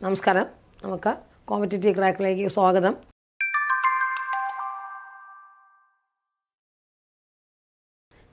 നമസ്കാരം. നമുക്ക് കോമ്പറ്റേറ്റീവ് ക്രാക്കിലേക്ക് സ്വാഗതം.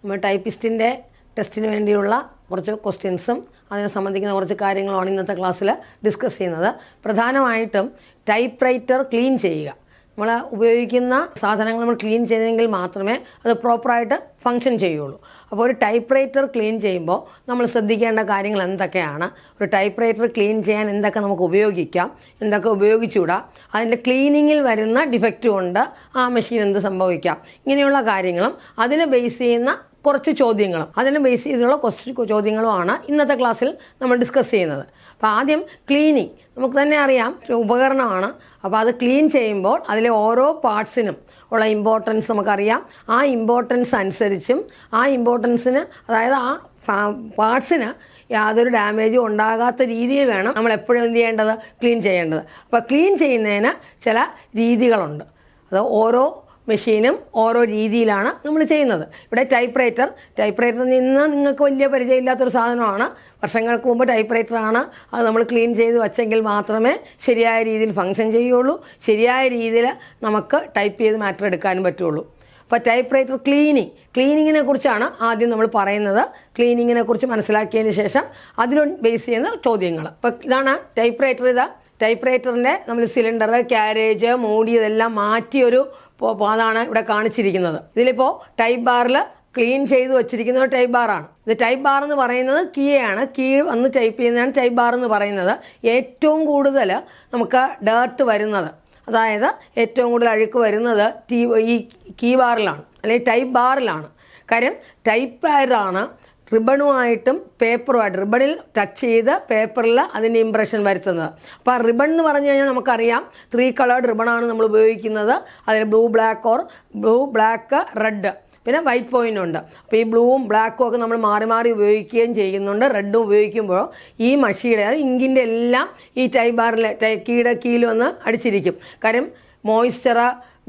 നമ്മൾ ടൈപ്പിസ്റ്റിൻ്റെ ടെസ്റ്റിന് വേണ്ടിയുള്ള കുറച്ച് ക്വസ്റ്റ്യൻസും അതിനെ സംബന്ധിക്കുന്ന കുറച്ച് കാര്യങ്ങളുമാണ് ഇന്നത്തെ ക്ലാസ്സിൽ ഡിസ്കസ് ചെയ്യുന്നത്. പ്രധാനമായിട്ടും ടൈപ്പ് റൈറ്റർ ക്ലീൻ ചെയ്യുക. നമ്മൾ ഉപയോഗിക്കുന്ന സാധനങ്ങൾ നമ്മൾ ക്ലീൻ ചെയ്തെങ്കിൽ മാത്രമേ അത് പ്രോപ്പറായിട്ട് ഫങ്ഷൻ ചെയ്യുള്ളൂ. അപ്പോൾ ഒരു ടൈപ്പ് റൈറ്റർ ക്ലീൻ ചെയ്യുമ്പോൾ നമ്മൾ ശ്രദ്ധിക്കേണ്ട കാര്യങ്ങൾ എന്തൊക്കെയാണ്, ഒരു ടൈപ്പ് റൈറ്റർ ക്ലീൻ ചെയ്യാൻ എന്തൊക്കെ നമുക്ക് ഉപയോഗിക്കാം, എന്തൊക്കെ ഉപയോഗിച്ചുകൂടാ, അതിൻ്റെ ക്ലീനിങ്ങിൽ വരുന്ന ഡിഫക്റ്റ് കൊണ്ട് ആ മെഷീൻ എന്ത് സംഭവിക്കാം, ഇങ്ങനെയുള്ള കാര്യങ്ങളും അതിനെ ബേസ് ചെയ്യുന്ന കുറച്ച് ചോദ്യങ്ങളും അതിനെ ബേസ് ചെയ്തുള്ള കുറച്ച് ചോദ്യങ്ങളുമാണ് ഇന്നത്തെ ക്ലാസ്സിൽ നമ്മൾ ഡിസ്കസ് ചെയ്യുന്നത്. അപ്പോൾ ആദ്യം ക്ലീനിങ്. നമുക്ക് തന്നെ അറിയാം ഉപകരണമാണ്. അപ്പോൾ അത് ക്ലീൻ ചെയ്യുമ്പോൾ അതിലെ ഓരോ പാർട്സിനും ഉള്ള ഇമ്പോർട്ടൻസ് നമുക്കറിയാം. ആ ഇമ്പോർട്ടൻസ് അനുസരിച്ചും ആ ഇമ്പോർട്ടൻസിന്, അതായത് ആ പാർട്സിന് യാതൊരു ഡാമേജും ഉണ്ടാകാത്ത രീതിയിൽ വേണം നമ്മൾ എപ്പോഴും എന്ത് ചെയ്യേണ്ടത്, ക്ലീൻ ചെയ്യേണ്ടത്. അപ്പോൾ ക്ലീൻ ചെയ്യുന്നതിന് ചില രീതികളുണ്ട്. അത് ഓരോ മെഷീനും ഓരോ രീതിയിലാണ് നമ്മൾ ചെയ്യുന്നത്. ഇവിടെ ടൈപ്പ് റൈറ്റർ നിന്ന് നിങ്ങൾക്ക് വലിയ പരിചയമില്ലാത്തൊരു സാധനമാണ്. വർഷങ്ങൾക്ക് മുമ്പ് ടൈപ്പ് റൈറ്ററാണ്. അത് നമ്മൾ ക്ലീൻ ചെയ്ത് വച്ചെങ്കിൽ മാത്രമേ ശരിയായ രീതിയിൽ ഫങ്ഷൻ ചെയ്യുള്ളൂ, ശരിയായ രീതിയിൽ നമുക്ക് ടൈപ്പ് ചെയ്ത് മാറ്റർ എടുക്കാനും പറ്റുള്ളൂ. അപ്പോൾ ടൈപ്പ് റൈറ്റർ ക്ലീനിങ്ങിനെ കുറിച്ചാണ് ആദ്യം നമ്മൾ പറയുന്നത്. ക്ലീനിങ്ങിനെ കുറിച്ച് മനസ്സിലാക്കിയതിന് ശേഷം അതിൽ ബേസ് ചെയ്യുന്ന ചോദ്യങ്ങൾ. അപ്പോൾ ഇതാണ് ടൈപ്പ് റൈറ്റർ. ടൈപ്പ് റൈറ്ററിൻ്റെ നമ്മൾ സിലിണ്ടർ, ക്യാരേജ്, മൂടി ഇതെല്ലാം മാറ്റിയൊരു അതാണ് ഇവിടെ കാണിച്ചിരിക്കുന്നത്. ഇതിലിപ്പോൾ ടൈപ്പ് ബാറിൽ ക്ലീൻ ചെയ്ത് വെച്ചിരിക്കുന്നത് ടൈപ്പ് ബാറാണ്. ഇത് ടൈപ്പ് ബാർ എന്ന് പറയുന്നത് കീയാണ്. കീ വന്ന് ടൈപ്പ് ചെയ്യുന്നതാണ് ടൈപ്പ് ബാർ എന്ന് പറയുന്നത്. ഏറ്റവും കൂടുതൽ നമുക്ക് ഡേർട്ട് വരുന്നത്, അതായത് ഏറ്റവും കൂടുതൽ അഴുക്ക് വരുന്നത് ഈ കീ ബാറിലാണ്, അല്ലെങ്കിൽ ടൈപ്പ് ബാറിലാണ്. കാര്യം ടൈപ്പ് ബാറാണ് റിബണുമായിട്ടും പേപ്പറുമായിട്ട്, റിബണിൽ ടച്ച് ചെയ്ത് പേപ്പറിൽ അതിൻ്റെ ഇംപ്രഷൻ വരുത്തുന്നത്. അപ്പോൾ റിബൺ എന്ന് പറഞ്ഞു കഴിഞ്ഞാൽ നമുക്കറിയാം 3 കളേർഡ് റിബണാണ് നമ്മൾ ഉപയോഗിക്കുന്നത്. അതിൽ ബ്ലൂ, ബ്ലാക്ക്, റെഡ്, പിന്നെ വൈറ്റ് പോയിൻ്റ് ഉണ്ട്. അപ്പോൾ ഈ ബ്ലൂവും ബ്ലാക്കും ഒക്കെ നമ്മൾ മാറി മാറി ഉപയോഗിക്കുകയും ചെയ്യുന്നുണ്ട്. റെഡും ഉപയോഗിക്കുമ്പോൾ ഈ മഷിയുടെ, അത് ഇങ്കിൻ്റെ എല്ലാം ഈ ടൈപ്പ് ബാറിൽ കീയിൽ വന്ന് അടിച്ചിരിക്കും. കാര്യം മോയ്സ്ചർ,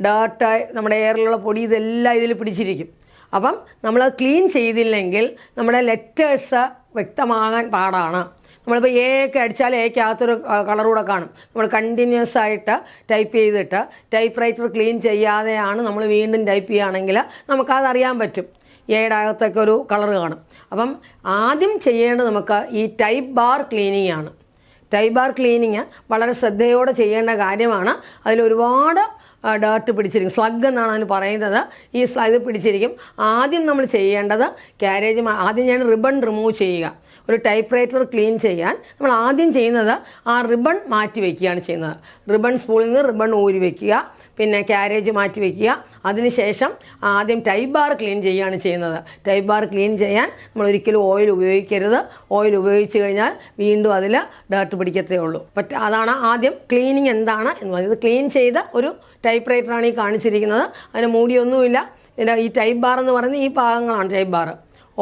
ഡേർട്ട്, നമ്മുടെ എയറിലുള്ള പൊടി ഇതെല്ലാം ഇതിൽ പിടിച്ചിരിക്കും. അപ്പം നമ്മൾ ക്ലീൻ ചെയ്തില്ലെങ്കിൽ നമ്മുടെ ലെറ്റേഴ്സ് വ്യക്തമാകാൻ പാടാണ്. നമ്മളിപ്പോൾ എ ഒക്കെ അടിച്ചാൽ എക്കകത്തൊരു കളറൂടെ കാണും. നമ്മൾ കണ്ടിന്യൂസ് ആയിട്ട് ടൈപ്പ് ചെയ്തിട്ട് ടൈപ്പ് റൈറ്റർ ക്ലീൻ ചെയ്യാതെയാണ് നമ്മൾ വീണ്ടും ടൈപ്പ് ചെയ്യുകയാണെങ്കിൽ നമുക്കതറിയാൻ പറ്റും. എയുടെ അകത്തൊക്കെ ഒരു കളർ കാണും. അപ്പം ആദ്യം ചെയ്യേണ്ടത് നമുക്ക് ഈ ടൈപ്പ് ബാർ ക്ലീനിങ് ആണ്. ടൈപ്പ് ബാർ ക്ലീനിങ് വളരെ ശ്രദ്ധയോടെ ചെയ്യേണ്ട കാര്യമാണ്. അതിലൊരുപാട് ഡേർട്ട് പിടിച്ചിരിക്കും. സ്ലഗ് എന്നാണ് അതിന് പറയുന്നത്. ഈ സ്ലഗ് പിടിച്ചിരിക്കും. ആദ്യം നമ്മൾ ചെയ്യേണ്ടത് ആദ്യം ഞാൻ റിബൺ റിമൂവ് ചെയ്യുക. ഒരു ടൈപ്പ് റൈറ്റർ ക്ലീൻ ചെയ്യാൻ നമ്മൾ ആദ്യം ചെയ്യുന്നത് ആ റിബൺ മാറ്റി വയ്ക്കുകയാണ് ചെയ്യുന്നത്. റിബൺ സ്പൂളിൽ നിന്ന് റിബൺ ഊരി വയ്ക്കുക, പിന്നെ ക്യാരേജ് മാറ്റി വയ്ക്കുക. അതിനുശേഷം ആദ്യം ടൈപ്പ് ബാർ ക്ലീൻ ചെയ്യുകയാണ് ചെയ്യുന്നത്. ടൈപ്പ് ബാർ ക്ലീൻ ചെയ്യാൻ നമ്മൾ ഒരിക്കലും ഓയിൽ ഉപയോഗിക്കരുത്. ഓയിൽ ഉപയോഗിച്ച് കഴിഞ്ഞാൽ വീണ്ടും അതിൽ ഡേർട്ട് പിടിക്കത്തേ ഉള്ളൂ. അതാണ് ആദ്യം ക്ലീനിങ് എന്താണ് എന്ന് പറയുന്നത്. ക്ലീൻ ചെയ്ത ഒരു ടൈപ്പ് റൈറ്ററാണ് ഈ കാണിച്ചിരിക്കുന്നത്. അതിന് മൂടിയൊന്നുമില്ല. ഇതിൻ്റെ ഈ ടൈപ്പ് ബാർ എന്ന് പറയുന്നത് ഈ ഭാഗങ്ങളാണ് ടൈപ്പ് ബാർ.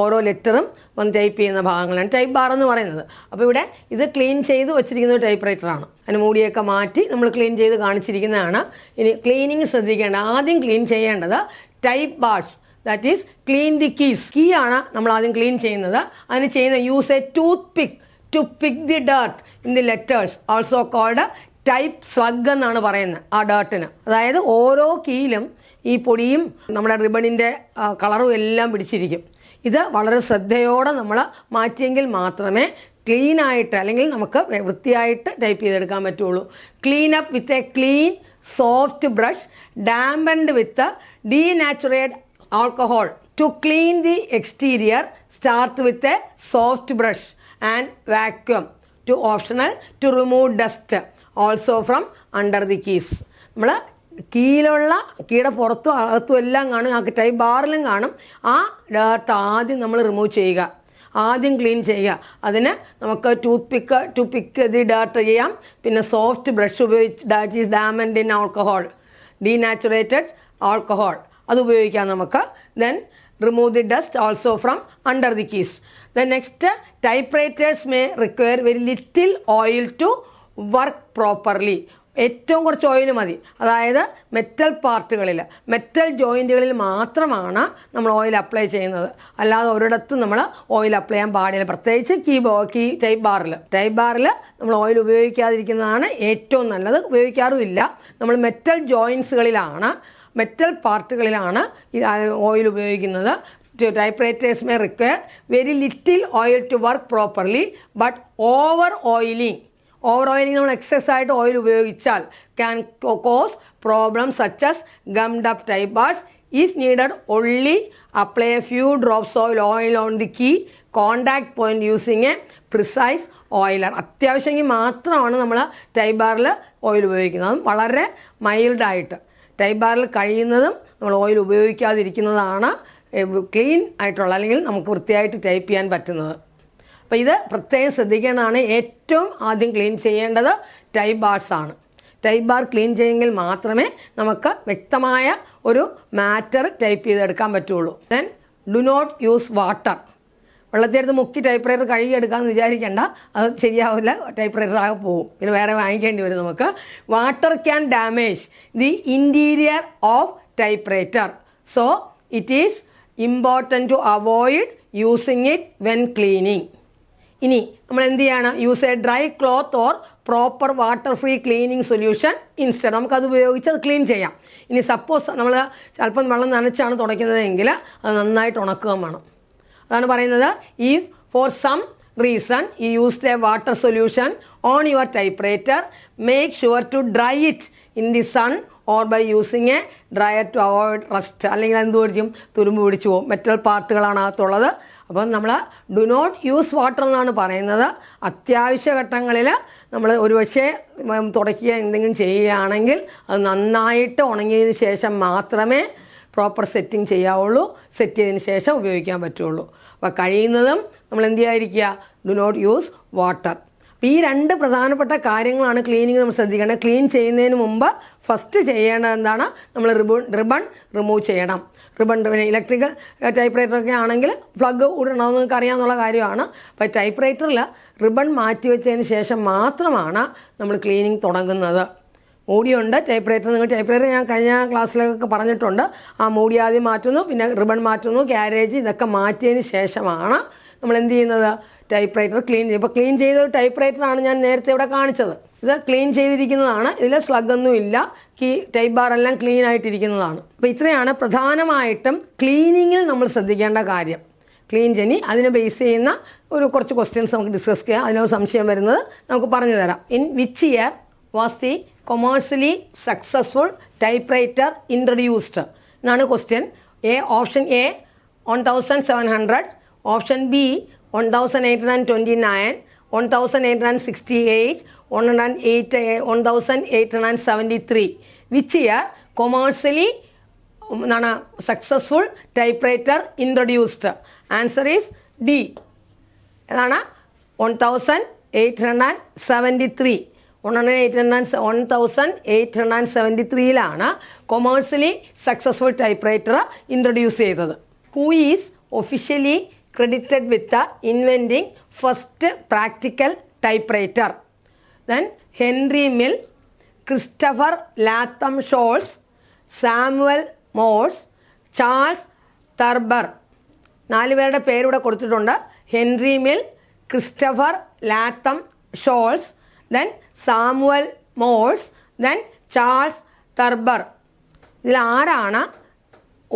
ഓരോ ലെറ്ററും വന്ന് ടൈപ്പ് ചെയ്യുന്ന ഭാഗങ്ങളാണ് ടൈപ്പ് ബാർ എന്ന് പറയുന്നത്. അപ്പോൾ ഇവിടെ ഇത് ക്ലീൻ ചെയ്ത് വെച്ചിരിക്കുന്ന ടൈപ്പ് റൈറ്ററാണ്. അതിന് മൂടിയൊക്കെ മാറ്റി നമ്മൾ ക്ലീൻ ചെയ്ത് കാണിച്ചിരിക്കുന്നതാണ്. ഇനി ക്ലീനിങ് ശ്രദ്ധിക്കേണ്ട, ആദ്യം ക്ലീൻ ചെയ്യേണ്ടത് type bars, that is clean the keys. Key ആണ് നമ്മൾ ആദ്യം ക്ലീൻ ചെയ്യുന്നത്. അതിന് ചെയ്യുന്ന use a toothpick to pick the dirt in the letters, also called type slug എന്നാണ് പറയുന്നത് ആ ഡേർട്ടിന്. അതായത് ഓരോ കീയിലും ഈ പൊടിയും നമ്മുടെ റിബണിൻ്റെ കളറും എല്ലാം പിടിച്ചിരിക്കും. ഇത് വളരെ ശ്രദ്ധയോടെ നമ്മൾ മാറ്റിയെങ്കിൽ മാത്രമേ ക്ലീനായിട്ട്, അല്ലെങ്കിൽ നമുക്ക് വൃത്തിയായിട്ട് ടൈപ്പ് ചെയ്തെടുക്കാൻ പറ്റുള്ളൂ. Clean up with a clean soft brush dampened with denatured alcohol. To clean the exterior start with a soft brush and vacuum to optional to remove dust also from under the keys. നമ്മൾ കീയുടെ പുറത്തും അകത്തും എല്ലാം കാണും, ആ type ബാറിലും കാണും. ആ dirt ആദ്യം നമ്മൾ റിമൂവ് ചെയ്യുക, ആദ്യം ക്ലീൻ ചെയ്യുക. അതിന് നമുക്ക് ടു പിക്ക് ദി ഡേർട്ട് ചെയ്യാം. പിന്നെ സോഫ്റ്റ് ബ്രഷ് ഉപയോഗിച്ച്, that is dampened in alcohol, denatured alcohol, അത് ഉപയോഗിക്കാം നമുക്ക്. Then remove the dust also from under the keys. Then next, typewriters may require very little oil to work properly. ഏറ്റവും കുറച്ച് oil മതി. അതായത് metal പാർട്ടുകളിൽ, metal ജോയിൻറ്റുകളിൽ മാത്രമാണ് നമ്മൾ oil apply ചെയ്യുന്നത്. അല്ലാതെ ഒരിടത്തും നമ്മൾ ഓയിൽ അപ്ലൈ ചെയ്യാൻ പാടില്ല. പ്രത്യേകിച്ച് ടൈപ്പ് ബാറിൽ നമ്മൾ ഓയിൽ ഉപയോഗിക്കാതിരിക്കുന്നതാണ് ഏറ്റവും നല്ലത്. ഉപയോഗിക്കാറുമില്ല. നമ്മൾ മെറ്റൽ ജോയിൻസുകളിലാണ്, മെറ്റൽ പാർട്ടുകളിലാണ് ഓയിൽ ഉപയോഗിക്കുന്നത്. Typewriters may require very little oil to work properly, but over oiling നമ്മൾ എക്സസ് ആയിട്ട് ഓയിൽ ഉപയോഗിച്ചാൽ can cause problems such as gummed up type bars. If needed, only apply a few drops of oil on the key contact point using a precise oiler. അത്യാവശ്യമെങ്കിൽ മാത്രമാണ് നമ്മൾ type ബാറിൽ oil ഉപയോഗിക്കുന്നത്. വളരെ മൈൽഡായിട്ട് type ബാറിൽ കഴിയുന്നതും നമ്മൾ oil ഉപയോഗിക്കാതിരിക്കുന്നതാണ് clean ആയിട്ടുള്ള, അല്ലെങ്കിൽ നമുക്ക് വൃത്തിയായിട്ട് ടൈപ്പ് ചെയ്യാൻ പറ്റുന്നത്. അപ്പോൾ ഇത് പ്രത്യേകം ശ്രദ്ധിക്കേണ്ടതാണ്. ഏറ്റവും ആദ്യം ക്ലീൻ ചെയ്യേണ്ടത് ടൈപ്പ് ബാർസാണ്. ടൈപ്പ് ബാർ ക്ലീൻ ചെയ്യുമെങ്കിൽ മാത്രമേ നമുക്ക് വ്യക്തമായ ഒരു മാറ്റർ ടൈപ്പ് ചെയ്തെടുക്കാൻ പറ്റുള്ളൂ. Then do not use water. വെള്ളത്തിലെടുത്ത് മുക്കി ടൈപ്പ് റൈറ്റർ കഴുകിയെടുക്കാമെന്ന് വിചാരിക്കേണ്ട, അത് ശരിയാവില്ല, ടൈപ്പ് റൈറ്റർ ആകെ പോകും, പിന്നെ വേറെ വാങ്ങിക്കേണ്ടി വരും നമുക്ക്. Water can damage the interior of typewriter. So it is important to avoid using it when cleaning. ഇനി നമ്മൾ എന്ത് ചെയ്യണം? Use a dry cloth or proper water free cleaning solution instead. നമുക്കത് ഉപയോഗിച്ച് അത് ക്ലീൻ ചെയ്യാം. ഇനി സപ്പോസ് നമ്മൾ അല്പം വെള്ളം നനച്ചാണ് തുടയ്ക്കുന്നതെങ്കിൽ അത് നന്നായിട്ട് ഉണക്കുകയും വേണം. അതാണ് പറയുന്നത്, if for some reason you used a water solution on your typewriter, make sure to dry it in the sun or by using a dryer to avoid rust. അല്ലെങ്കിൽ എന്ത് പിടിക്കും? തുരുമ്പ് പിടിച്ചു പോകും. മെറ്റൽ പാർട്ടുകളാണ് അകത്തുള്ളത്. അപ്പം നമ്മൾ ഡു നോട്ട് യൂസ് വാട്ടർ എന്നാണ് പറയുന്നത്. അത്യാവശ്യ ഘട്ടങ്ങളിൽ നമ്മൾ ഒരുപക്ഷെ തുടയ്ക്കുക എന്തെങ്കിലും ചെയ്യുകയാണെങ്കിൽ അത് നന്നായിട്ട് ഉണങ്ങിയതിന് ശേഷം മാത്രമേ പ്രോപ്പർ സെറ്റിംഗ് ചെയ്യാവുള്ളൂ. സെറ്റ് ചെയ്തതിന് ശേഷം ഉപയോഗിക്കാൻ പറ്റുള്ളൂ. അപ്പോൾ കഴിയുന്നതും നമ്മൾ എന്ത് ചെയ്യാതിരിക്കുക? Do not use water. അപ്പോൾ ഈ രണ്ട് പ്രധാനപ്പെട്ട കാര്യങ്ങളാണ് ക്ലീനിങ് നമ്മൾ ശ്രദ്ധിക്കേണ്ടത്. ക്ലീൻ ചെയ്യുന്നതിന് മുമ്പ് ഫസ്റ്റ് ചെയ്യേണ്ടത് എന്താണ്? നമ്മൾ റിബൺ റിമൂവ് ചെയ്യണം. പിന്നെ ഇലക്ട്രിക്കൽ ടൈപ്പ് റൈറ്ററൊക്കെ ആണെങ്കിൽ പ്ലഗ് ഇടണമെന്ന് നിങ്ങൾക്ക് അറിയാമെന്നുള്ള കാര്യമാണ്. അപ്പോൾ ടൈപ്പ് റൈറ്ററിൽ റിബൺ മാറ്റി വെച്ചതിന് ശേഷം മാത്രമാണ് നമ്മൾ ക്ലീനിങ് തുടങ്ങുന്നത്. മൂടിയുണ്ട് ടൈപ്പ് റൈറ്റർ. നിങ്ങൾ ടൈപ്പ് റൈറ്റർ ഞാൻ കഴിഞ്ഞ ക്ലാസ്സിലൊക്കെ പറഞ്ഞിട്ടുണ്ട്. ആ മൂടി ആദ്യം മാറ്റുന്നു, പിന്നെ റിബൺ മാറ്റുന്നു, ക്യാരേജ് ഇതൊക്കെ മാറ്റിയതിന് ശേഷമാണ് നമ്മൾ എന്ത് ചെയ്യുന്നത്? ടൈപ്പ് റൈറ്റർ ക്ലീൻ ചെയ്യും. ഇപ്പോൾ ക്ലീൻ ചെയ്ത ഒരു ടൈപ്പ് റൈറ്ററാണ് ഞാൻ നേരത്തെ ഇവിടെ കാണിച്ചത്. ഇത് ക്ലീൻ ചെയ്തിരിക്കുന്നതാണ്. ഇതിൽ സ്ലഗൊന്നും ഇല്ല. ടൈപ്പ് ബാറെല്ലാം ക്ലീൻ ആയിട്ടിരിക്കുന്നതാണ്. അപ്പോൾ ഇത്രയാണ് പ്രധാനമായിട്ടും ക്ലീനിങ്ങിൽ നമ്മൾ ശ്രദ്ധിക്കേണ്ട കാര്യം. ക്ലീൻ ചെയ്നി അതിനെ ബേസ് ചെയ്യുന്ന കുറച്ച് ക്വസ്റ്റ്യൻസ് നമുക്ക് ഡിസ്കസ് ചെയ്യാം. അതിനൊരു സംശയം വരുന്നത് നമുക്ക് പറഞ്ഞു തരാം. In which year was the commercially successful typewriter introduced എന്നാണ് question. Option A 1700, option B 1829, 1868, 1873. Which year commercially successful typewriter introduced? Answer is D. ഏതാണ്? 1873. 1873 commercially successful typewriter introduce ചെയ്തത്. Who is officially credited with the inventing first practical typewriter? Then Henry Mill, Christopher Latham Scholes, Samuel Morse, Charles Thurber. 4 പേരുടെ പേര് ഇവിടെ കൊടുത്തിട്ടുണ്ട്. Henry Mill, Christopher Latham Sholes, then Samuel Morse, then Charles Thurber. ഇതിൽ ആരാണ്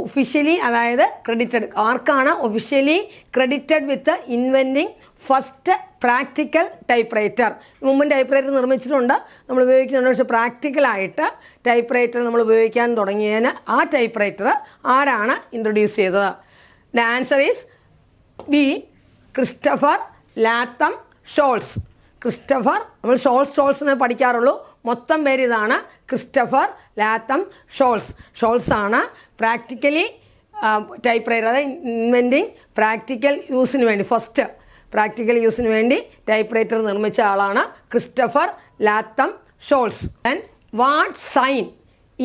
officially, അതായത് credited, ആർക്കാണ് officially credited with inventing first practical typewriter? മുമ്പും typewriter നിർമ്മിച്ചിട്ടുണ്ട്, നമ്മൾ ഉപയോഗിക്കുന്നുണ്ട്. പക്ഷേ പ്രാക്ടിക്കലായിട്ട് ടൈപ്പ് റൈറ്റർ നമ്മൾ ഉപയോഗിക്കാൻ തുടങ്ങിയതിന് ആ ടൈപ്പ് റൈറ്റർ ആരാണ് ഇൻട്രൊഡ്യൂസ് ചെയ്തത്? The answer is B, Christopher Latham Sholes. Christopher, നമ്മൾ ഷോൾസ് എന്ന് പഠിക്കാറുള്ളൂ, മൊത്തം പേര് ഇതാണ്, ക്രിസ്റ്റഫർ ലാത്തം ഷോൾസ്. ഷോൾസ് ആണ് പ്രാക്ടിക്കലി ടൈപ്പ് റൈറ്റർ, അതായത് ഇൻവെൻറ്റിംഗ് പ്രാക്ടിക്കൽ യൂസിന് വേണ്ടി, ഫസ്റ്റ് പ്രാക്ടിക്കൽ യൂസിന് വേണ്ടി ടൈപ്പ് റൈറ്റർ നിർമ്മിച്ച ആളാണ് Christopher Latham Sholes. And what sign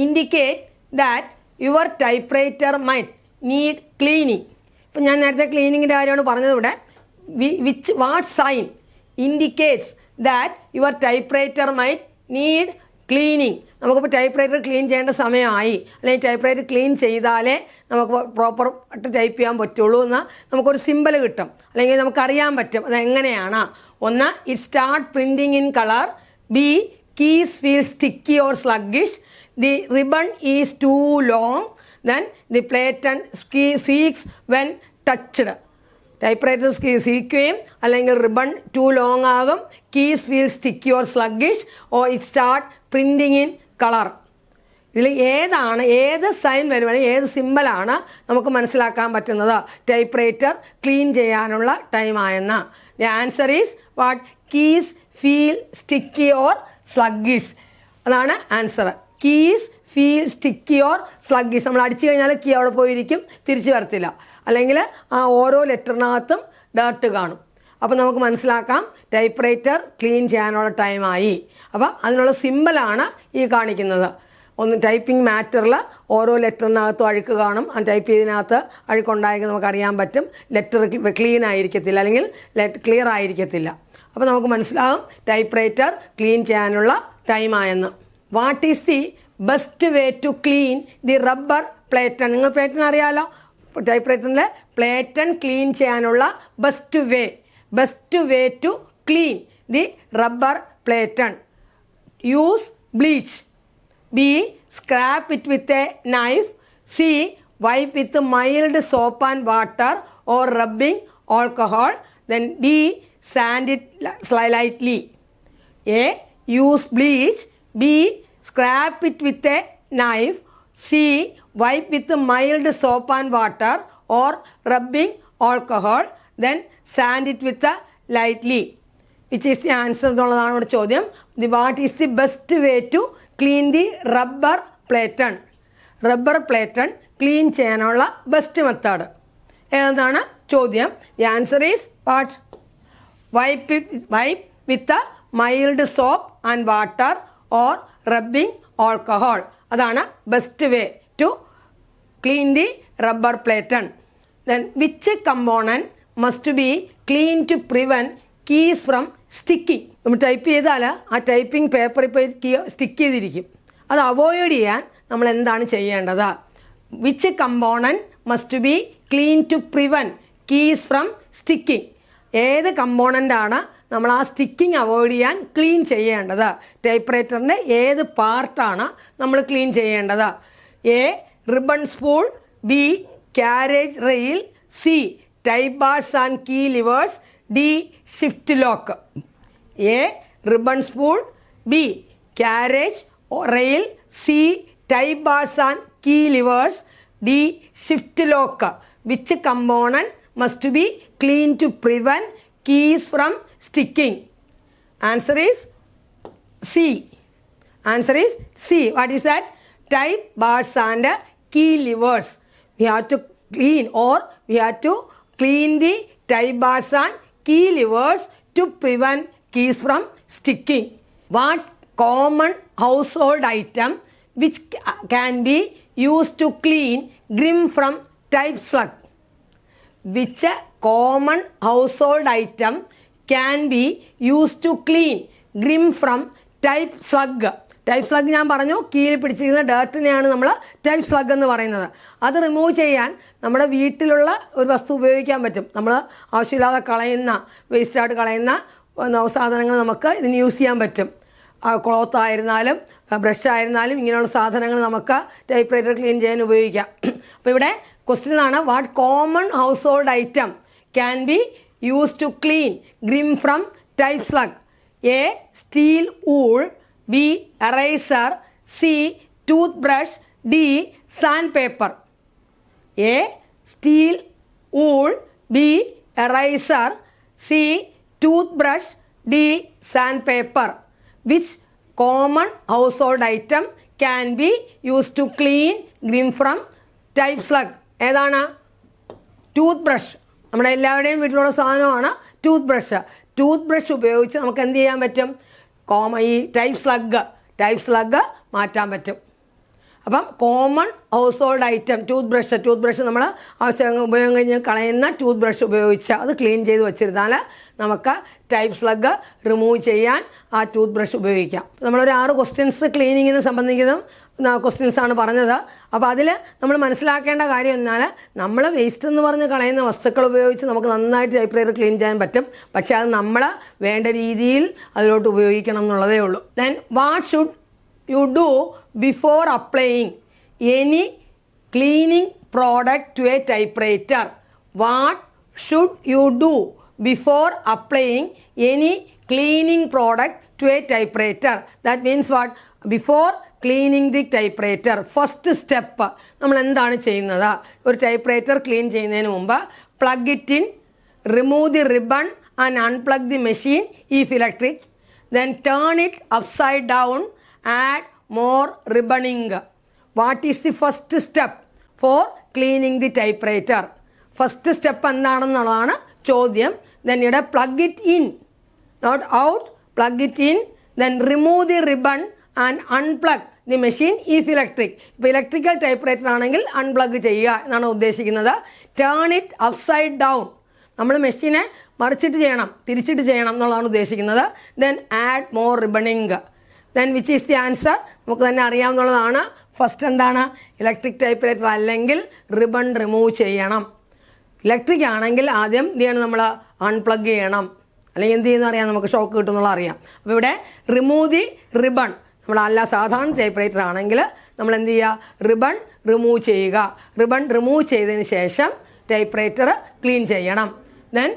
indicate that your typewriter might need cleaning? ഇപ്പം ഞാൻ നേരത്തെ ക്ലീനിങ്ങിൻ്റെ കാര്യമാണ് പറഞ്ഞത്. ഇവിടെ what sign indicates that your typewriter might need cleaning. നമുക്കിപ്പോൾ ടൈപ്പ് റൈറ്റർ ക്ലീൻ ചെയ്യേണ്ട സമയമായി, അല്ലെങ്കിൽ ടൈപ്പ് റൈറ്റർ ക്ലീൻ ചെയ്താലേ നമുക്ക് പ്രോപ്പറായിട്ട് ടൈപ്പ് ചെയ്യാൻ പറ്റുള്ളൂ എന്ന് നമുക്കൊരു സിമ്പൽ കിട്ടും, അല്ലെങ്കിൽ നമുക്കറിയാൻ പറ്റും അതെങ്ങനെയാണ്. ഒന്ന്, it start printing in colour. B, keys feel sticky or sluggish. The ribbon is too long. Then the platen squeaks when touched. Typewriter സീക്കുകയും അല്ലെങ്കിൽ റിബൺ ടു ലോങ് ആകും, keys feel sticky or sluggish, or it start printing in colour. ഇതിൽ ഏതാണ്, ഏത് sign വരുവാണെങ്കിൽ ഏത് സിമ്പലാണ് നമുക്ക് മനസ്സിലാക്കാൻ പറ്റുന്നത് ടൈപ്പ് റൈറ്റർ ക്ലീൻ ചെയ്യാനുള്ള ടൈമായെന്ന്? The answer is what? Keys feel sticky or sluggish. അതാണ് answer. Keys feel sticky or sluggish. നമ്മൾ അടിച്ചു കഴിഞ്ഞാൽ കീ അവിടെ പോയിരിക്കും, തിരിച്ചു വരത്തില്ല. അല്ലെങ്കിൽ ആ ഓരോ ലെറ്ററിനകത്തും ഡേർട്ട് കാണും. അപ്പോൾ നമുക്ക് മനസ്സിലാക്കാം ടൈപ്പ് റൈറ്റർ ക്ലീൻ ചെയ്യാനുള്ള ടൈമായി. അപ്പോൾ അതിനുള്ള സിമ്പലാണ് ഈ കാണിക്കുന്നത്. ഒന്ന്, ടൈപ്പിംഗ് മാറ്ററിൽ ഓരോ ലെറ്ററിനകത്തും അഴുക്ക് കാണും. ആ ടൈപ്പ് ചെയ്തതിനകത്ത് അഴുക്കുണ്ടായെങ്കിൽ നമുക്കറിയാൻ പറ്റും ലെറ്റർ ക്ലീൻ ആയിരിക്കത്തില്ല, അല്ലെങ്കിൽ ക്ലിയർ ആയിരിക്കത്തില്ല. അപ്പോൾ നമുക്ക് മനസ്സിലാകും ടൈപ്പ് റൈറ്റർ ക്ലീൻ ചെയ്യാനുള്ള ടൈമായെന്ന്. What is the best way to clean the rubber platen? നിങ്ങൾ പ്ലേറ്റൺ അറിയാമല്ലോ. ടൈപ്പ് റൈറ്ററിൻ്റെ പ്ലേറ്റൺ ക്ലീൻ ചെയ്യാനുള്ള best way to clean the rubber platen. Use bleach. B, scrape it with a knife. C, wipe with mild soap and water or rubbing alcohol. Then D, sand it lightly. A, use bleach. B, scrap it with a knife. C, wipe with mild soap and water or rubbing alcohol. Then sand it with a lightly. Which is the answer എന്നുള്ളതാണ് ഇവിടെ ചോദ്യം. What is the best way to clean the rubber platen? Rubber platen clean ചെയ്യാനുള്ള best method ഏതാണ് ചോദ്യം? The answer is what? Wipe with a mild soap and water or rubbing alcohol. അതാണ് best way to clean the rubber platen. Then which component must be clean to prevent keys from sticking? നമ്മൾ type ചെയ്താൽ ആ typing പേപ്പറിൽ പോയി key stick ചെയ്തിരിക്കും. അത് avoid ചെയ്യാൻ നമ്മൾ എന്താണ് ചെയ്യേണ്ടത്? Which component must be clean to prevent keys from sticking? ഏത് കമ്പോണൻ്റാണ് നമ്മൾ ആ സ്റ്റിക്കിങ് അവോയ്ഡ് ചെയ്യാൻ ക്ലീൻ ചെയ്യേണ്ടത്? ടൈപ്പ് റൈറ്ററിൻ്റെ ഏത് പാർട്ടാണ് നമ്മൾ ക്ലീൻ ചെയ്യേണ്ടത്? A, ribbon spool. B, carriage rail. C, type bars and key levers. D, shift lock. A, ribbon spool. B, carriage rail. C, type bars and key levers. D, shift lock. Which component must be clean to prevent keys from sticking? Answer is C. Answer is C. What is that? Type bars and key levers. We have to clean, or we have to clean the type bars and key levers to prevent keys from sticking. What common household item which can be used to clean grim from type slug? Which common household item can be used to clean grim from type slug? Type slug ഞാൻ പറഞ്ഞു, കീഴിൽ പിടിച്ചിരിക്കുന്ന ഡേർട്ടിനെയാണ് നമ്മൾ type slug എന്ന് പറയുന്നത്. അത് remove ചെയ്യാൻ നമ്മുടെ വീട്ടിലുള്ള ഒരു വസ്തു ഉപയോഗിക്കാൻ പറ്റും. നമ്മൾ ആവശ്യമില്ലാതെ കളയുന്ന, വേസ്റ്റായിട്ട് കളയുന്ന സാധനങ്ങൾ നമുക്ക് ഇതിന് യൂസ് ചെയ്യാൻ പറ്റും. ക്ലോത്ത് ആയിരുന്നാലും ബ്രഷ് ആയിരുന്നാലും ഇങ്ങനെയുള്ള സാധനങ്ങൾ നമുക്ക് ടൈപ്പ് റൈറ്റർ ക്ലീൻ ചെയ്യാൻ ഉപയോഗിക്കാം. അപ്പോൾ ഇവിടെ ക്വസ്റ്റ്യൻ ആണ്, what common household item can be use to clean grime from type slug? A, steel wool. B, eraser. C, toothbrush. D, sandpaper. A, steel wool. B, eraser. C, toothbrush. D, sandpaper. Which common household item can be use to clean grime from type slug? ഏതാണ്? Toothbrush. നമ്മുടെ എല്ലാവരുടെയും വീട്ടിലുള്ള സാധനമാണ് tooth brush. Tooth brush ഉപയോഗിച്ച് നമുക്ക് എന്ത് ചെയ്യാൻ പറ്റും? ഈ ടൈപ്പ് സ്ലഗ് മാറ്റാൻ പറ്റും. അപ്പം common household item tooth brush നമ്മൾ ആവശ്യം ഉപയോഗം കഴിഞ്ഞ് കളയുന്ന ടൂത്ത് ബ്രഷ് ഉപയോഗിച്ച് അത് ക്ലീൻ ചെയ്ത് വെച്ചിരുന്നാൽ നമുക്ക് ടൈപ്പ് സ്ലഗ് റിമൂവ് ചെയ്യാൻ ആ ടൂത്ത് ബ്രഷ് ഉപയോഗിക്കാം. നമ്മളൊരു 6 ക്വസ്റ്റ്യൻസ് ക്ലീനിങ്ങിന് സംബന്ധിക്കുന്നതും ക്വസ്റ്റ്യൻസാണ് പറഞ്ഞത്. അപ്പോൾ അതിൽ നമ്മൾ മനസ്സിലാക്കേണ്ട കാര്യം എന്നാൽ നമ്മൾ വേസ്റ്റ് എന്ന് പറഞ്ഞ് കളയുന്ന വസ്തുക്കൾ ഉപയോഗിച്ച് നമുക്ക് നന്നായിട്ട് ടൈപ്പ് റൈറ്റർ ക്ലീൻ ചെയ്യാൻ പറ്റും. പക്ഷേ അത് നമ്മൾ വേണ്ട രീതിയിൽ അതിലോട്ട് ഉപയോഗിക്കണം എന്നുള്ളതേ ഉള്ളൂ. Then what should you do before applying any cleaning product to a typewriter? What should you do before applying any cleaning product to a typewriter? That means what? Before cleaning the typewriter, first step നമ്മൾ എന്താണ് ചെയ്യുന്നത്? ഒരു typewriter clean ചെയ്യുന്നതിന് മുമ്പ് plug it in, remove the ribbon and unplug the machine if electric, then turn it upside down, add more ribboning. What is the first step for cleaning the typewriter? First step എന്താണെന്നുള്ളതാണ് ചോദ്യം. Then you have plug it in, not out, plug it in, then remove the ribbon and unplug the machine if electric. ഇപ്പോൾ electrical typewriter ആണെങ്കിൽ unplug ചെയ്യുക എന്നാണ് ഉദ്ദേശിക്കുന്നത്. Turn it upside down, നമ്മൾ മെഷീനെ മറിച്ചിട്ട് ചെയ്യണം, തിരിച്ചിട്ട് ചെയ്യണം എന്നുള്ളതാണ് ഉദ്ദേശിക്കുന്നത്. Then add more ribboning. Then which is the answer? നമുക്ക് തന്നെ അറിയാവുന്നതാണ്. ഫസ്റ്റ് എന്താണ്? ഇലക്ട്രിക് ടൈപ്പ്റൈറ്റർ അല്ലെങ്കിൽ റിബൺ റിമൂവ് ചെയ്യണം. ഇലക്ട്രിക് ആണെങ്കിൽ ആദ്യം എന്ത് ചെയ്യണം? നമ്മൾ അൺപ്ലഗ് ചെയ്യണം, അല്ലെങ്കിൽ എന്ത് ചെയ്യുന്ന അറിയാം, നമുക്ക് ഷോക്ക് കിട്ടുന്നുള്ള അറിയാം. അപ്പോൾ ഇവിടെ റിമൂവ് ദി റിബൺ. നമ്മളല്ല സാധാരണ ടൈപ്പ്റൈറ്റർ ആണെങ്കിൽ നമ്മൾ എന്ത് ചെയ്യുക? റിബൺ റിമൂവ് ചെയ്യുക. റിബൺ റിമൂവ് ചെയ്തതിന് ശേഷം ടൈപ്പ്റൈറ്റർ ക്ലീൻ ചെയ്യണം. ദെൻ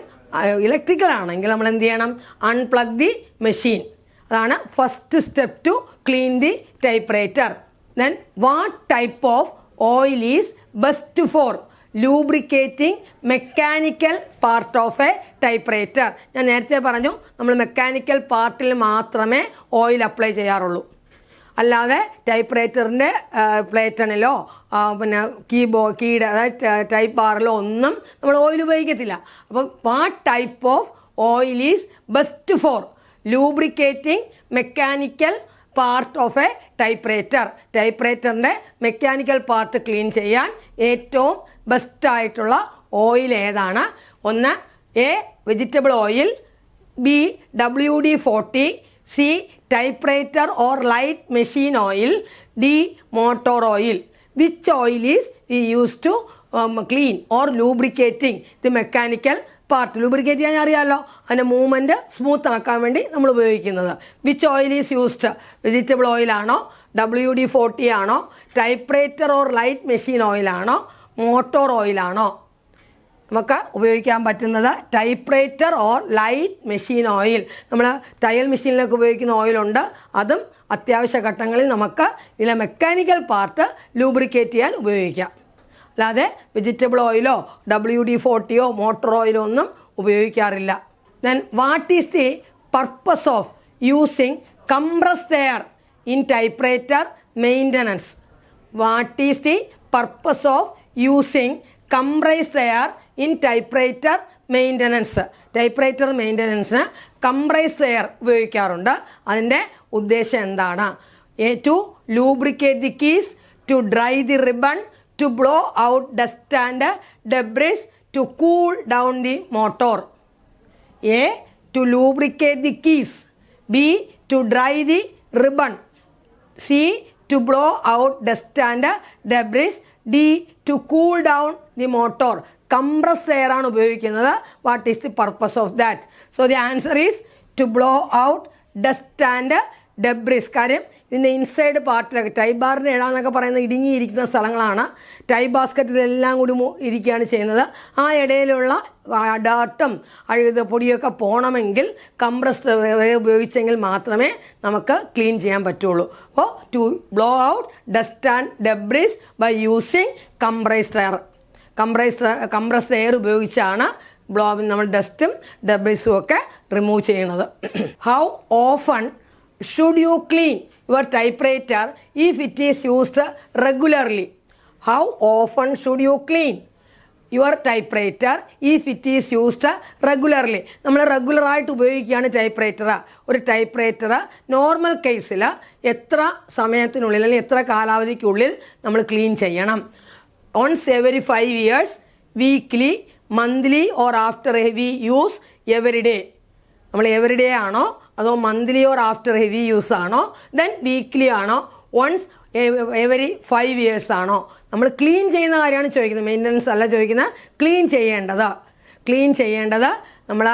ഇലക്ട്രിക്കൽ ആണെങ്കിൽ നമ്മൾ എന്ത് ചെയ്യണം? Unplug the machine. അതാണ് first step to clean the typewriter. Then what type of oil is best for lubricating mechanical part of a typewriter? ഞാൻ നേരത്തെ പറഞ്ഞു നമ്മൾ മെക്കാനിക്കൽ പാർട്ടിൽ മാത്രമേ ഓയിൽ അപ്ലൈ ചെയ്യാറുള്ളൂ. അല്ലാതെ ടൈപ്പ്റൈറ്ററിൻ്റെ പ്ലേറ്റണിലോ പിന്നെ കീയുടെ അതായത് ടൈപ്പ് ബാറിലോ ഒന്നും നമ്മൾ ഓയിൽ ഉപയോഗിക്കത്തില്ല. അപ്പം what type of oil is best for lubricating mechanical part of a typewriter? ടൈപ്പ്റൈറ്ററിൻ്റെ മെക്കാനിക്കൽ പാർട്ട് ക്ലീൻ ചെയ്യാൻ ഏറ്റവും ബെസ്റ്റായിട്ടുള്ള ഓയിൽ ഏതാണ്? ഒന്ന് A vegetable oil, B WD-40, C typewriter or light machine oil, D motor oil. Which oil is use to clean or lubricating the mechanical part? Lubricate ചെയ്യാൻ അറിയാമല്ലോ, അതിൻ്റെ movement smooth ആക്കാൻ വേണ്ടി നമ്മൾ ഉപയോഗിക്കുന്നത്. Which oil is used? Vegetable ഓയിലാണോ, WD-40 ആണോ, typewriter or light machine ഓയിലാണോ, മോട്ടോർ ഓയിലാണോ? നമുക്ക് ഉപയോഗിക്കാൻ പറ്റുന്നത് typewriter or light machine oil. നമ്മൾ തയ്യൽ മെഷീനിലൊക്കെ ഉപയോഗിക്കുന്ന ഓയിലുണ്ട്, അതും അത്യാവശ്യ ഘട്ടങ്ങളിൽ നമുക്ക് ഇതിലെ മെക്കാനിക്കൽ പാർട്ട് ലൂബ്രിക്കേറ്റ് ചെയ്യാൻ ഉപയോഗിക്കാം. അല്ലാതെ വെജിറ്റബിൾ ഓയിലോ WD-40 മോട്ടോർ ഓയിലോ ഒന്നും ഉപയോഗിക്കാറില്ല. Then what is the purpose of using compressed air in typewriter maintenance? What is the purpose of using compressed air in typewriter maintenance? Typewriter മെയിൻ്റനൻസിന് കംപ്രസ്ഡ് എയർ ഉപയോഗിക്കാറുണ്ട്. അതിൻ്റെ ഉദ്ദേശം എന്താണ്? To lubricate the keys, to dry the ribbon, to blow out dust and debris, to cool down the motor. A, to lubricate the keys, B, to dry the ribbon, C, to blow out dust and debris, D, to cool down the motor. Compressed air ആണ് ഉപയോഗിക്കുന്നത്. What is the purpose of that? So the answer is to blow out dust and debris. കാര്യം ഇതിൻ്റെ inside പാർട്ടിലൊക്കെ type ബാറിൻ്റെ ഇടാന്നൊക്കെ പറയുന്നത് ഇടുങ്ങിയിരിക്കുന്ന സ്ഥലങ്ങളാണ്. Type ബാസ്ക്കറ്റിലെല്ലാം കൂടി ഇരിക്കുകയാണ് ചെയ്യുന്നത്. ആ ഇടയിലുള്ള ഡാട്ടും അഴുത പൊടിയൊക്കെ പോകണമെങ്കിൽ കംപ്രസ്ഡ് എയർ ഉപയോഗിച്ചെങ്കിൽ മാത്രമേ നമുക്ക് ക്ലീൻ ചെയ്യാൻ പറ്റുള്ളൂ. അപ്പോൾ to blow out dust and debris by using compressed air. Compressed air ഉപയോഗിച്ചാണ് നമ്മൾ ഡസ്റ്റും ഡെബ്രിസും ഒക്കെ റിമൂവ് ചെയ്യുന്നത്. How often should you clean your typewriter if it is used regularly? How often should you clean your type writer if it is used regularly. നമ്മൾ റെഗുലറായിട്ട് ഉപയോഗിക്കുകയാണ് type writer. ഒരു ടൈപ്പ് റൈറ്റർ നോർമൽ കേസിൽ എത്ര സമയത്തിനുള്ളിൽ അല്ലെങ്കിൽ എത്ര കാലാവധിക്കുള്ളിൽ നമ്മൾ ക്ലീൻ ചെയ്യണം? once every 5 years, weekly, monthly or after heavy use every day. നമ്മൾ എവറി ഡേ ആണോ അതോ monthly or after heavy use ആണോ, ദെൻ വീക്ക്ലി ആണോ, വൺസ് എവരി 5 years ആണോ? നമ്മൾ ക്ലീൻ ചെയ്യുന്ന കാര്യമാണ് ചോദിക്കുന്നത്, മെയിൻ്റനൻസ് അല്ല ചോദിക്കുന്നത്. ക്ലീൻ ചെയ്യേണ്ടത് നമ്മൾ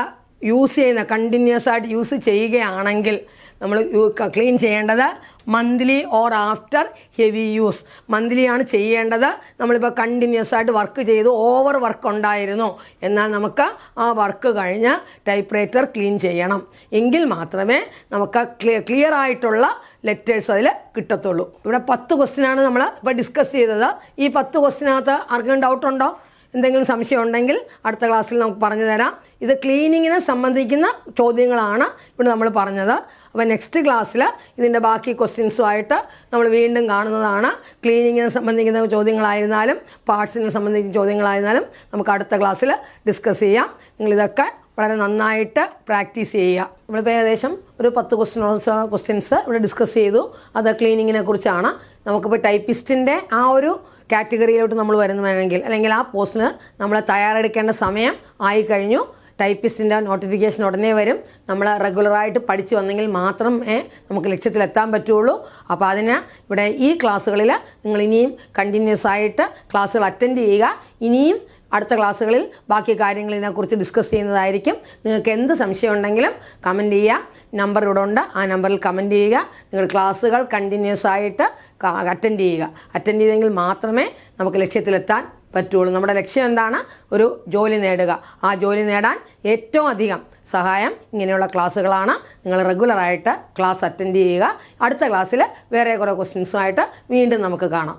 യൂസ് ചെയ്യുന്ന കണ്ടിന്യൂസ് ആയിട്ട് യൂസ് ചെയ്യുകയാണെങ്കിൽ നമ്മൾ ക്ലീൻ ചെയ്യേണ്ടത് monthly or after heavy use. മന്ത്ലിയാണ് ചെയ്യേണ്ടത്. നമ്മളിപ്പോൾ കണ്ടിന്യൂസ് ആയിട്ട് വർക്ക് ചെയ്തു, ഓവർ വർക്ക് ഉണ്ടായിരുന്നു, എന്നാൽ നമുക്ക് ആ വർക്ക് കഴിഞ്ഞ് ടൈപ്പ് റൈറ്റർ ക്ലീൻ ചെയ്യണം. എങ്കിൽ മാത്രമേ നമുക്ക് ക്ലിയർ ആയിട്ടുള്ള ലെറ്റേഴ്സ് അതിൽ കിട്ടത്തുള്ളൂ. ഇവിടെ 10 ക്വസ്റ്റ്യനാണ് നമ്മൾ ഇപ്പോൾ ഡിസ്കസ് ചെയ്തത്. ഈ 10 ക്വസ്റ്റ്യനകത്ത് ആർക്കും ഡൗട്ടുണ്ടോ? എന്തെങ്കിലും സംശയം ഉണ്ടെങ്കിൽ അടുത്ത ക്ലാസ്സിൽ നമുക്ക് പറഞ്ഞു തരാം. ഇത് ക്ലീനിങ്ങിനെ സംബന്ധിക്കുന്ന ചോദ്യങ്ങളാണ് ഇവിടെ നമ്മൾ പറഞ്ഞത്. അപ്പോൾ നെക്സ്റ്റ് ക്ലാസ്സിൽ ഇതിൻ്റെ ബാക്കി ക്വസ്റ്റ്യൻസുമായിട്ട് നമ്മൾ വീണ്ടും കാണുന്നതാണ്. ക്ലീനിങ്ങിനെ സംബന്ധിക്കുന്ന ചോദ്യങ്ങളായിരുന്നാലും പാർട്സിനെ സംബന്ധിക്കുന്ന ചോദ്യങ്ങളായിരുന്നാലും നമുക്ക് അടുത്ത ക്ലാസ്സിൽ ഡിസ്കസ് ചെയ്യാം. നിങ്ങളിതൊക്കെ വളരെ നന്നായിട്ട് പ്രാക്ടീസ് ചെയ്യുക. നമ്മളിപ്പോൾ ഏകദേശം ഒരു 10 ക്വസ്റ്റ്യൻസ് ഇവിടെ ഡിസ്കസ് ചെയ്തു. അത് ക്ലീനിങ്ങിനെ കുറിച്ചാണ്. നമുക്കിപ്പോൾ ടൈപ്പിസ്റ്റിൻ്റെ ആ ഒരു കാറ്റഗറിയിലോട്ട് നമ്മൾ വരുന്നതാണെങ്കിൽ അല്ലെങ്കിൽ ആ പോസ്റ്റിന് നമ്മൾ തയ്യാറെടുക്കേണ്ട സമയം ആയിക്കഴിഞ്ഞു. ടൈപ്പിസ്റ്റിൻ്റെ നോട്ടിഫിക്കേഷൻ ഉടനെ വരും. നമ്മൾ റെഗുലറായിട്ട് പഠിച്ചു വന്നെങ്കിൽ മാത്രമേ നമുക്ക് ലക്ഷ്യത്തിലെത്താൻ പറ്റുള്ളൂ. അപ്പോൾ അതിന് ഇവിടെ ഈ ക്ലാസ്സുകളിൽ നിങ്ങൾ ഇനിയും കണ്ടിന്യൂസ് ആയിട്ട് ക്ലാസ്സുകൾ അറ്റൻഡ് ചെയ്യുക. ഇനിയും അടുത്ത ക്ലാസ്സുകളിൽ ബാക്കി കാര്യങ്ങളിനെക്കുറിച്ച് ഡിസ്കസ് ചെയ്യുന്നതായിരിക്കും. നിങ്ങൾക്ക് എന്ത് സംശയം ഉണ്ടെങ്കിലും കമൻറ്റ് ചെയ്യുക. നമ്പർ ഇവിടെ ഉണ്ട്, ആ നമ്പറിൽ കമൻറ്റ് ചെയ്യുക. നിങ്ങൾ ക്ലാസ്സുകൾ കണ്ടിന്യൂസ് ആയിട്ട് അറ്റൻഡ് ചെയ്തെങ്കിൽ മാത്രമേ നമുക്ക് ലക്ഷ്യത്തിലെത്താൻ പറ്റുള്ളൂ. നമ്മുടെ ലക്ഷ്യം എന്താണ്? ഒരു ജോലി നേടുക. ആ ജോലി നേടാൻ ഏറ്റവും അധികം സഹായം ഇങ്ങനെയുള്ള ക്ലാസ്സുകളാണ്. നിങ്ങൾ റെഗുലറായിട്ട് ക്ലാസ് അറ്റൻഡ് ചെയ്യുക. അടുത്ത ക്ലാസ്സിൽ വേറെ കുറേ ക്വസ്റ്റ്യൻസുമായിട്ട് വീണ്ടും നമുക്ക് കാണാം.